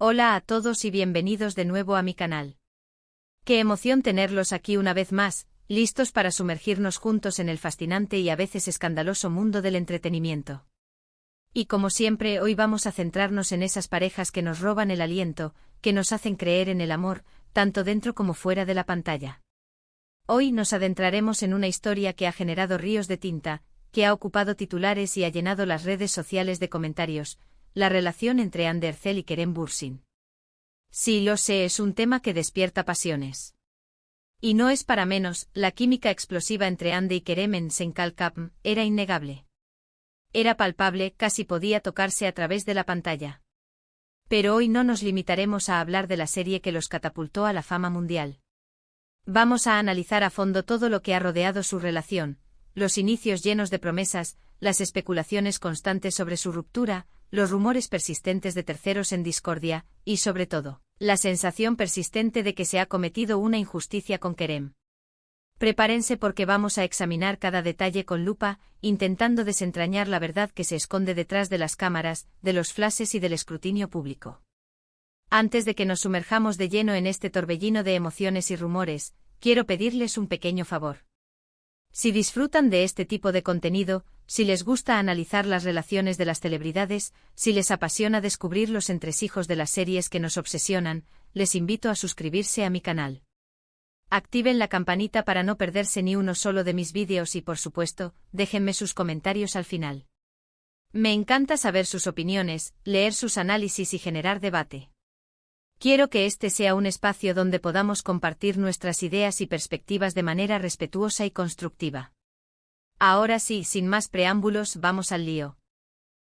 Hola a todos y bienvenidos de nuevo a mi canal. Qué emoción tenerlos aquí una vez más, listos para sumergirnos juntos en el fascinante y a veces escandaloso mundo del entretenimiento. Y como siempre, hoy vamos a centrarnos en esas parejas que nos roban el aliento, que nos hacen creer en el amor, tanto dentro como fuera de la pantalla. Hoy nos adentraremos en una historia que ha generado ríos de tinta, que ha ocupado titulares y ha llenado las redes sociales de comentarios: la relación entre Ander Ercel y Kerem Bürsin. Sí, lo sé, es un tema que despierta pasiones. Y no es para menos, la química explosiva entre Ande y Kerem en Senkalkapm era innegable. Era palpable, casi podía tocarse a través de la pantalla. Pero hoy no nos limitaremos a hablar de la serie que los catapultó a la fama mundial. Vamos a analizar a fondo todo lo que ha rodeado su relación, los inicios llenos de promesas, las especulaciones constantes sobre su ruptura, los rumores persistentes de terceros en discordia, y sobre todo, la sensación persistente de que se ha cometido una injusticia con Kerem. Prepárense porque vamos a examinar cada detalle con lupa, intentando desentrañar la verdad que se esconde detrás de las cámaras, de los flashes y del escrutinio público. Antes de que nos sumerjamos de lleno en este torbellino de emociones y rumores, quiero pedirles un pequeño favor. Si disfrutan de este tipo de contenido, si les gusta analizar las relaciones de las celebridades, si les apasiona descubrir los entresijos de las series que nos obsesionan, les invito a suscribirse a mi canal. Activen la campanita para no perderse ni uno solo de mis vídeos y, por supuesto, déjenme sus comentarios al final. Me encanta saber sus opiniones, leer sus análisis y generar debate. Quiero que este sea un espacio donde podamos compartir nuestras ideas y perspectivas de manera respetuosa y constructiva. Ahora sí, sin más preámbulos, vamos al lío.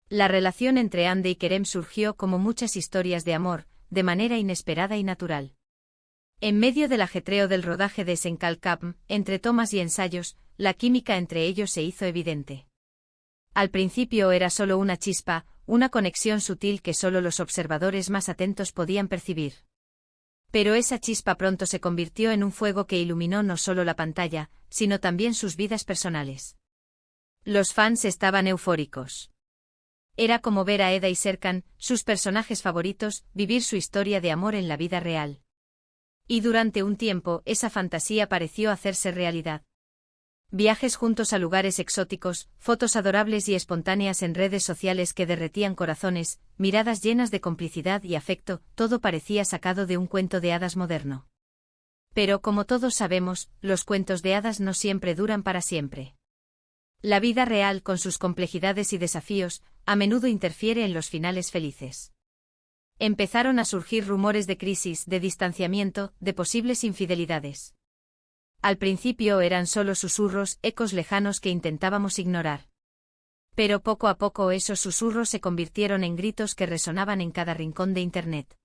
La relación entre Ande y Kerem surgió, como muchas historias de amor, de manera inesperada y natural. En medio del ajetreo del rodaje de Senkalkapm, entre tomas y ensayos, la química entre ellos se hizo evidente. Al principio era solo una chispa, una conexión sutil que solo los observadores más atentos podían percibir. Pero esa chispa pronto se convirtió en un fuego que iluminó no solo la pantalla, sino también sus vidas personales. Los fans estaban eufóricos. Era como ver a Eda y Serkan, sus personajes favoritos, vivir su historia de amor en la vida real. Y durante un tiempo, esa fantasía pareció hacerse realidad. Viajes juntos a lugares exóticos, fotos adorables y espontáneas en redes sociales que derretían corazones, miradas llenas de complicidad y afecto, todo parecía sacado de un cuento de hadas moderno. Pero como todos sabemos, los cuentos de hadas no siempre duran para siempre. La vida real, con sus complejidades y desafíos, a menudo interfiere en los finales felices. Empezaron a surgir rumores de crisis, de distanciamiento, de posibles infidelidades. Al principio eran solo susurros, ecos lejanos que intentábamos ignorar. Pero poco a poco esos susurros se convirtieron en gritos que resonaban en cada rincón de Internet.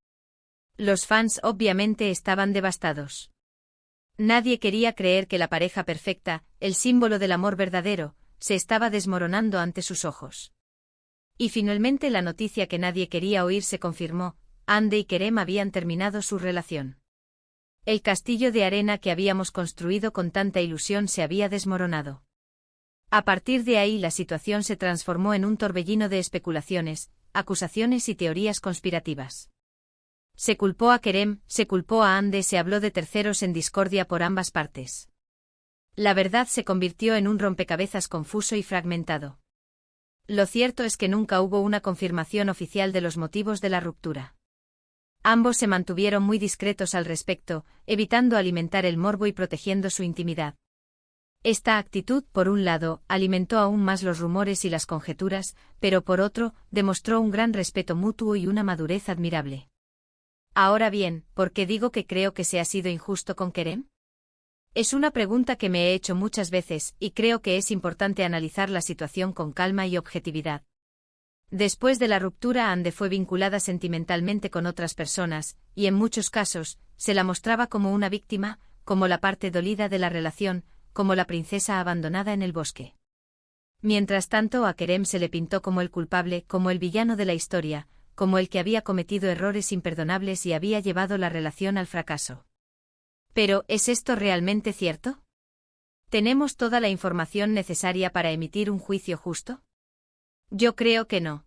Los fans obviamente estaban devastados. Nadie quería creer que la pareja perfecta, el símbolo del amor verdadero, se estaba desmoronando ante sus ojos. Y finalmente la noticia que nadie quería oír se confirmó: Ande y Kerem habían terminado su relación. El castillo de arena que habíamos construido con tanta ilusión se había desmoronado. A partir de ahí la situación se transformó en un torbellino de especulaciones, acusaciones y teorías conspirativas. Se culpó a Kerem, se culpó a Ande, se habló de terceros en discordia por ambas partes. La verdad se convirtió en un rompecabezas confuso y fragmentado. Lo cierto es que nunca hubo una confirmación oficial de los motivos de la ruptura. Ambos se mantuvieron muy discretos al respecto, evitando alimentar el morbo y protegiendo su intimidad. Esta actitud, por un lado, alimentó aún más los rumores y las conjeturas, pero por otro, demostró un gran respeto mutuo y una madurez admirable. Ahora bien, ¿por qué digo que creo que se ha sido injusto con Kerem? Es una pregunta que me he hecho muchas veces, y creo que es importante analizar la situación con calma y objetividad. Después de la ruptura, Ande fue vinculada sentimentalmente con otras personas, y en muchos casos, se la mostraba como una víctima, como la parte dolida de la relación, como la princesa abandonada en el bosque. Mientras tanto, a Kerem se le pintó como el culpable, como el villano de la historia, como el que había cometido errores imperdonables y había llevado la relación al fracaso. Pero, ¿es esto realmente cierto? ¿Tenemos toda la información necesaria para emitir un juicio justo? Yo creo que no.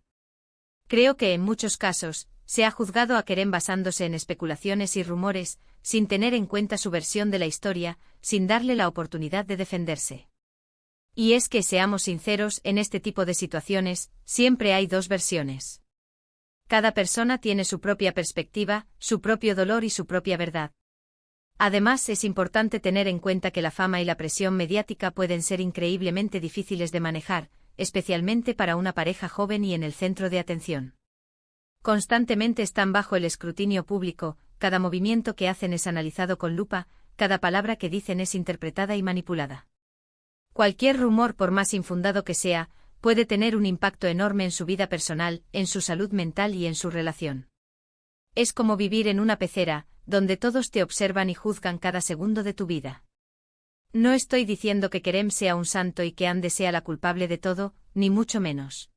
Creo que en muchos casos, se ha juzgado a Kerem basándose en especulaciones y rumores, sin tener en cuenta su versión de la historia, sin darle la oportunidad de defenderse. Y es que, seamos sinceros, en este tipo de situaciones, siempre hay dos versiones. Cada persona tiene su propia perspectiva, su propio dolor y su propia verdad. Además, es importante tener en cuenta que la fama y la presión mediática pueden ser increíblemente difíciles de manejar, especialmente para una pareja joven y en el centro de atención. Constantemente están bajo el escrutinio público, cada movimiento que hacen es analizado con lupa, cada palabra que dicen es interpretada y manipulada. Cualquier rumor, por más infundado que sea, puede tener un impacto enorme en su vida personal, en su salud mental y en su relación. Es como vivir en una pecera, donde todos te observan y juzgan cada segundo de tu vida. No estoy diciendo que Kerem sea un santo y que Hande sea la culpable de todo, ni mucho menos.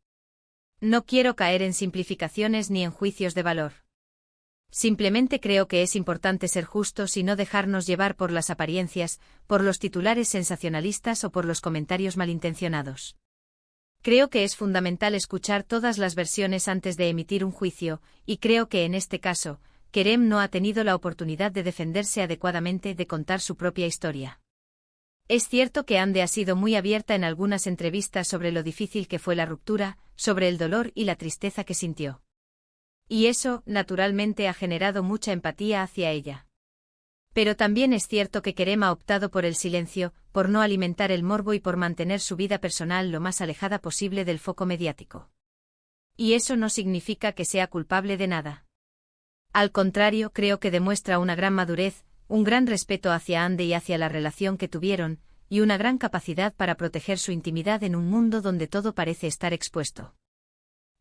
No quiero caer en simplificaciones ni en juicios de valor. Simplemente creo que es importante ser justos y no dejarnos llevar por las apariencias, por los titulares sensacionalistas o por los comentarios malintencionados. Creo que es fundamental escuchar todas las versiones antes de emitir un juicio, y creo que en este caso, Kerem no ha tenido la oportunidad de defenderse adecuadamente, de contar su propia historia. Es cierto que Hande ha sido muy abierta en algunas entrevistas sobre lo difícil que fue la ruptura, sobre el dolor y la tristeza que sintió. Y eso, naturalmente, ha generado mucha empatía hacia ella. Pero también es cierto que Kerem ha optado por el silencio, por no alimentar el morbo y por mantener su vida personal lo más alejada posible del foco mediático. Y eso no significa que sea culpable de nada. Al contrario, creo que demuestra una gran madurez, un gran respeto hacia Hande y hacia la relación que tuvieron, y una gran capacidad para proteger su intimidad en un mundo donde todo parece estar expuesto.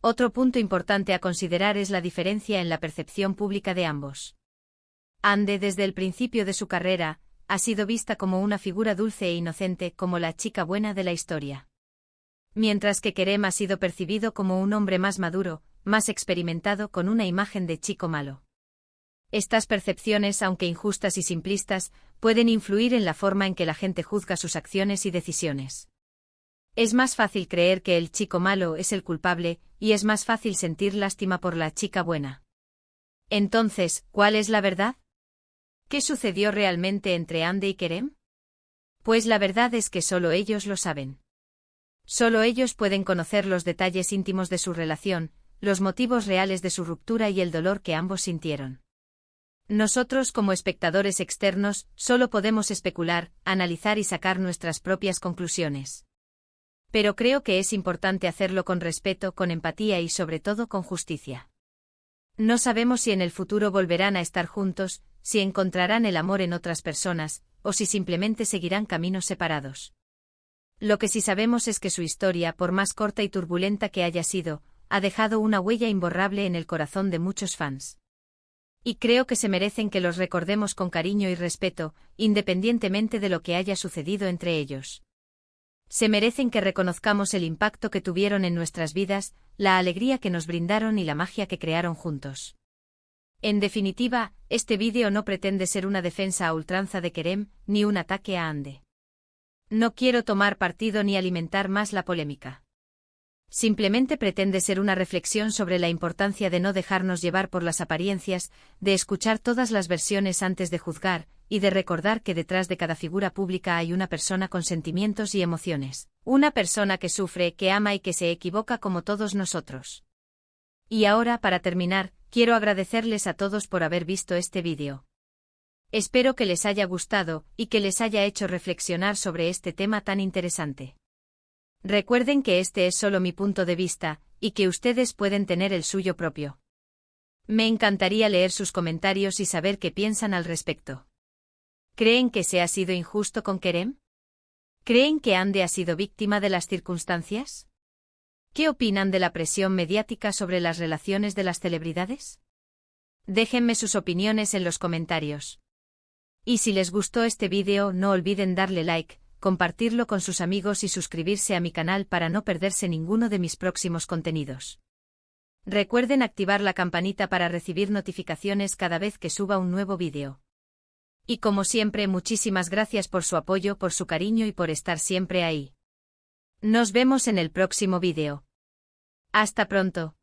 Otro punto importante a considerar es la diferencia en la percepción pública de ambos. Hande, desde el principio de su carrera, ha sido vista como una figura dulce e inocente, como la chica buena de la historia. Mientras que Kerem ha sido percibido como un hombre más maduro, más experimentado, con una imagen de chico malo. Estas percepciones, aunque injustas y simplistas, pueden influir en la forma en que la gente juzga sus acciones y decisiones. Es más fácil creer que el chico malo es el culpable, y es más fácil sentir lástima por la chica buena. Entonces, ¿cuál es la verdad? ¿Qué sucedió realmente entre Hande y Kerem? Pues la verdad es que solo ellos lo saben. Solo ellos pueden conocer los detalles íntimos de su relación, los motivos reales de su ruptura y el dolor que ambos sintieron. Nosotros, como espectadores externos, solo podemos especular, analizar y sacar nuestras propias conclusiones. Pero creo que es importante hacerlo con respeto, con empatía y sobre todo con justicia. No sabemos si en el futuro volverán a estar juntos, si encontrarán el amor en otras personas, o si simplemente seguirán caminos separados. Lo que sí sabemos es que su historia, por más corta y turbulenta que haya sido, ha dejado una huella imborrable en el corazón de muchos fans. Y creo que se merecen que los recordemos con cariño y respeto, independientemente de lo que haya sucedido entre ellos. Se merecen que reconozcamos el impacto que tuvieron en nuestras vidas, la alegría que nos brindaron y la magia que crearon juntos. En definitiva, este vídeo no pretende ser una defensa a ultranza de Kerem, ni un ataque a Hande. No quiero tomar partido ni alimentar más la polémica. Simplemente pretende ser una reflexión sobre la importancia de no dejarnos llevar por las apariencias, de escuchar todas las versiones antes de juzgar, y de recordar que detrás de cada figura pública hay una persona con sentimientos y emociones, una persona que sufre, que ama y que se equivoca como todos nosotros. Y ahora, para terminar, quiero agradecerles a todos por haber visto este vídeo. Espero que les haya gustado, y que les haya hecho reflexionar sobre este tema tan interesante. Recuerden que este es solo mi punto de vista, y que ustedes pueden tener el suyo propio. Me encantaría leer sus comentarios y saber qué piensan al respecto. ¿Creen que se ha sido injusto con Kerem? ¿Creen que Hande ha sido víctima de las circunstancias? ¿Qué opinan de la presión mediática sobre las relaciones de las celebridades? Déjenme sus opiniones en los comentarios. Y si les gustó este vídeo, no olviden darle like, compartirlo con sus amigos y suscribirse a mi canal para no perderse ninguno de mis próximos contenidos. Recuerden activar la campanita para recibir notificaciones cada vez que suba un nuevo vídeo. Y como siempre, muchísimas gracias por su apoyo, por su cariño y por estar siempre ahí. Nos vemos en el próximo vídeo. Hasta pronto.